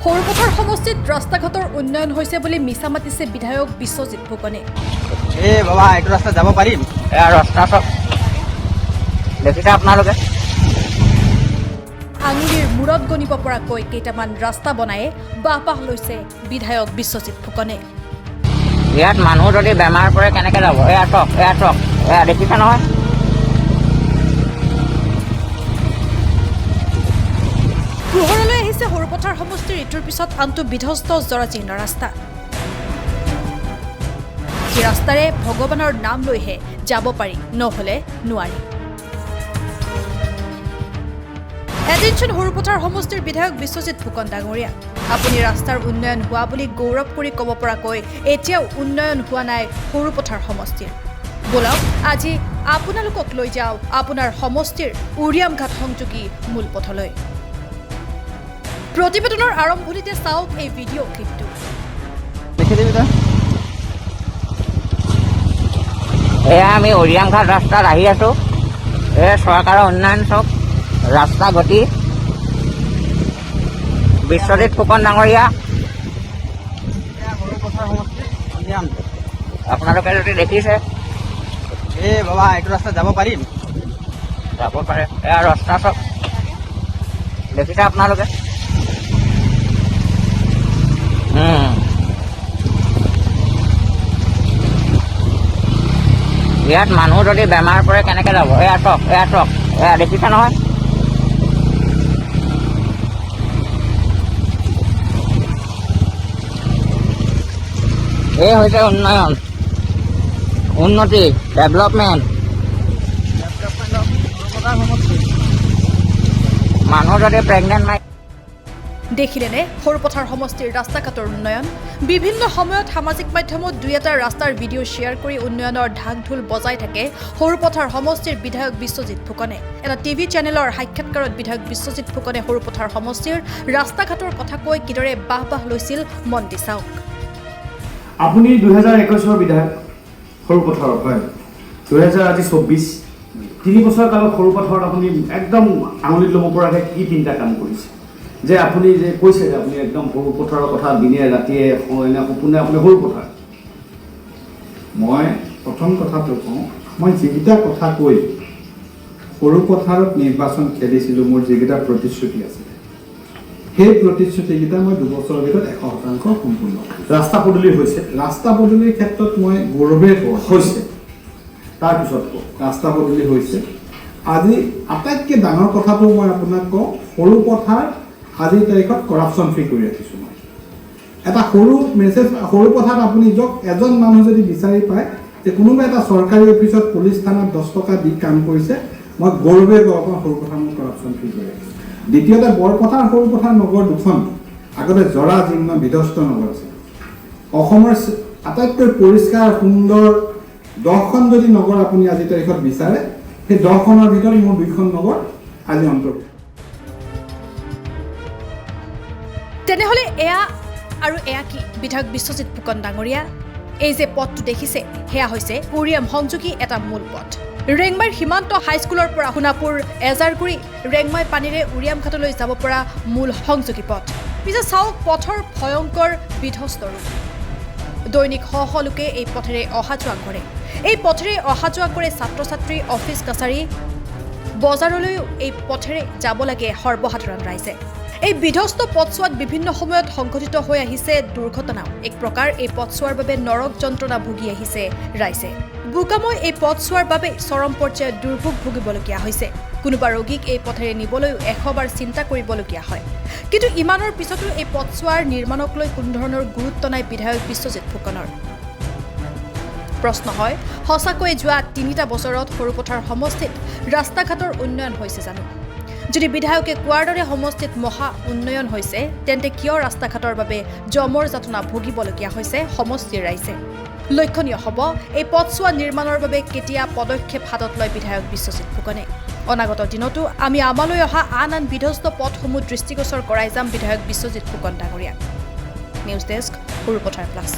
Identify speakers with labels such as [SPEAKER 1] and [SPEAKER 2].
[SPEAKER 1] সৰুপথাৰ সমষ্টিত ৰাস্তা ঘাটৰ উন্নয়ন হৈছে বুলি মিছা মাতিছে বিধায়ক বিশ্বজিৎ ফুকনে।
[SPEAKER 2] বাবা এইটো ৰাস্তা যাব পাৰিম? ৰাস্তা সব দেখিছে আপোনালোকে।
[SPEAKER 1] আঙুলিৰ মূৰত গণিব পৰাকৈ কেইটামান ৰাস্তা বনাই বাহ লৈছে বিধায়ক বিশ্বজিৎ ফুকনে।
[SPEAKER 2] ইয়াত মানুহ যদি বেমাৰ পৰে কেনেকে যাব? টক দেখিছে নহয়।
[SPEAKER 1] পোহৰলৈ আহিছে সৰুপথাৰ সমষ্টিৰ ইটোৰ পিছত আনটো বিধ্বস্ত জৰাজীৰ্ণ ৰাস্তা। সেই ৰাস্তাৰে ভগৱানৰ নাম লৈহে যাব পাৰি, নহলে নোৱাৰি। এটেনশ্যন সৰুপথাৰ সমষ্টিৰ বিধায়ক বিশ্বজিৎ ফুকন ডাঙৰীয়া, আপুনি ৰাস্তাৰ উন্নয়ন হোৱা বুলি গৌৰৱ কৰি ক'ব পৰাকৈ এতিয়াও উন্নয়ন হোৱা নাই সৰুপথাৰ সমষ্টিৰ। বলক আজি আপোনালোকক লৈ যাওঁ আপোনাৰ সমষ্টিৰ উৰিয়াম ঘাট সংযোগী মূল পথলৈ। প্ৰতিবেদনৰ আৰম্ভণিতে চাওক এই ভিডিঅ' ক্লিপটো।
[SPEAKER 2] এয়া আমি উৰিয়াম ঘাট ৰাস্তাত আহি আছো। চৰকাৰৰ উন্নয়ন চব ৰাস্তা গতি বিশ্বজিৎ ফুকন ডাঙৰীয়া। আপোনালোকে যদি দেখিছে বাবা এইটো ৰাস্তা যাব পাৰিম? যাব পাৰে। এয়া ৰাস্তা চব দেখিছে আপোনালোকে। ইয়াত মানুহ যদি বেমাৰ পৰে কেনেকে যাব? টক দেখিছে নহয়। এই হৈছে উন্নয়ন, উন্নতি, ডেভেলপমেণ্ট। মানুহ যদি প্ৰেগনেণ্ট নাই।
[SPEAKER 1] দেখিলেনে সৰুপথাৰ সমষ্টিৰ ৰাস্তা ঘাটৰ উন্নয়ন? বিভিন্ন সময়ত সামাজিক মাধ্যমত দুই এটা ৰাস্তাৰ ভিডিঅ' শ্বেয়াৰ কৰি উন্নয়নৰ ঢাক ঢোল বজাই থাকে সৰুপথাৰ সমষ্টিৰ বিধায়ক বিশ্বজিৎ ফুকনে। এটা টিভি চেনেলৰ সাক্ষাৎকাৰত বিধায়ক বিশ্বজিৎ ফুকনে সৰুপথাৰ সমষ্টিৰ ৰাস্তা ঘাটৰ কথা কৈ কিদৰে বাহ লৈছিল মন দি চাওক।
[SPEAKER 3] আপুনি 2021 বিধায়ক সৰুপথাৰত, হয় 2024 তিনি বছৰ কালত সৰুপথাৰত আপুনি একদম আঙুলিত ল'ব পৰাকৈ কি তিনিটা কাম কৰিছে? যে আপুনি যে কৈছে যে আপুনি একদম সৰুপথাৰৰ কথা দিনে ৰাতিয়ে সপোনে আপুনি সৰুপথাৰ।
[SPEAKER 4] মই প্ৰথম কথাটো কওঁ, মই যিকেইটা কথা কৈ সৰুপথাৰত নিৰ্বাচন খেলিছিলোঁ, মোৰ যিকেইটা প্ৰতিশ্ৰুতি আছে সেই প্ৰতিশ্ৰুতিকেইটা মই 2 বছৰৰ ভিতৰত 100% সম্পূৰ্ণ।
[SPEAKER 3] ৰাস্তা পদূলি হৈছে,
[SPEAKER 4] ৰাস্তা পদূলিৰ ক্ষেত্ৰত মই গৌৰৱে
[SPEAKER 3] হৈছে।
[SPEAKER 4] তাৰপিছত ৰাস্তা পদূলি হৈছে। আজি আটাইতকৈ ডাঙৰ কথাটো মই আপোনাক কওঁ, সৰুপথাৰ আজিৰ তাৰিখত কৰাপশ্যন ফ্ৰী কৰি ৰাখিছোঁ মই। এটা সৰু মেছেজ সৰুপথাৰত আপুনি য'ত এজন মানুহ যদি বিচাৰি পায় যে কোনোবা এটা চৰকাৰী অফিচত পুলিচ থানাত 10 টকা দি কাম কৰিছে, মই গৌৰৱে ক'ব পাৰোঁ সৰুপথাৰ মই কৰাপশ্যন ফ্ৰী কৰি ৰাখিছোঁ। দ্বিতীয়তে বৰপথাৰ সৰুপথাৰ নগৰ দুখন আগতে জৰাজীৰ্ণ বিধ্বস্ত নগৰ আছিল। অসমৰ আটাইতকৈ পৰিষ্কাৰ সুন্দৰ 10খন যদি নগৰ আপুনি আজিৰ তাৰিখত বিচাৰে, সেই 10খনৰ ভিতৰত মোৰ 2খন নগৰ আজি অন্তৰ্ভুক্ত।
[SPEAKER 1] তেনেহলে এয়া আৰু এয়া কি বিধায়ক বিশ্বজিৎ ফুকন ডাঙৰীয়া? এই যে পথটো দেখিছে সেয়া হৈছে উৰিয়াম সংযোগী এটা মূল পথ। ৰেংমাইৰ সীমান্ত হাইস্কুলৰ পৰা সোণাপুৰ এজাৰগুৰি ৰেংমাই পানীৰে উৰিয়াম ঘাটলৈ যাব পৰা মূল সংযোগী পথ। পিছে চাওক পথৰ ভয়ংকৰ বিধ্বস্ত ৰূপ। দৈনিক শ লোকে এই পথেৰে অহা যোৱা কৰে। এই পথেৰে অহা যোৱা কৰে ছাত্ৰ ছাত্ৰী, অফিচ কাছাৰী, বজাৰলৈও এই পথেৰে যাব লাগে সৰ্বসাধাৰণ ৰাইজে। এই বিধ্বস্ত পথছোৱাত বিভিন্ন সময়ত সংঘটিত হৈ আহিছে দুৰ্ঘটনাও। এক প্ৰকাৰ এই পথছোৱাৰ বাবে নৰক যন্ত্ৰণা ভুগি আহিছে ৰাইজে। বোকাময় এই পথছোৱাৰ বাবে চৰম পৰ্যায়ত দুৰ্ভোগ ভুগিবলগীয়া হৈছে। কোনোবা ৰোগীক এই পথেৰে নিবলৈও 100 বাৰ চিন্তা কৰিবলগীয়া হয়। কিন্তু ইমানৰ পিছতো এই পথছোৱাৰ নিৰ্মাণক লৈ কোনো ধৰণৰ গুৰুত্ব নাই বিধায়ক বিশ্বজিৎ ফুকনৰ। প্ৰশ্ন হয়, সঁচাকৈয়ে যোৱা 3টা বছৰত সৰুপথাৰ সমষ্টিত ৰাস্তা ঘাটৰ উন্নয়ন হৈছে জানো? যদি বিধায়কে কোৱাৰ দৰে সমষ্টিত মহা উন্নয়ন হৈছে, তেন্তে কিয় ৰাস্তা ঘাটৰ বাবে জমৰ যাতনা ভুগিবলগীয়া হৈছে সমষ্টিৰ ৰাইজে? লক্ষণীয় হ'ব এই পথছোৱা নিৰ্মাণৰ বাবে কেতিয়া পদক্ষেপ হাতত লয় বিধায়ক বিশ্বজিৎ ফুকনে। অনাগত দিনতো আমি আমালৈ অহা আন বিধ্বস্ত পথসমূহ দৃষ্টিগোচৰ কৰাই যাম বিধায়ক বিশ্বজিৎ ফুকন ডাঙৰীয়া। News desk, Sarupathar plus.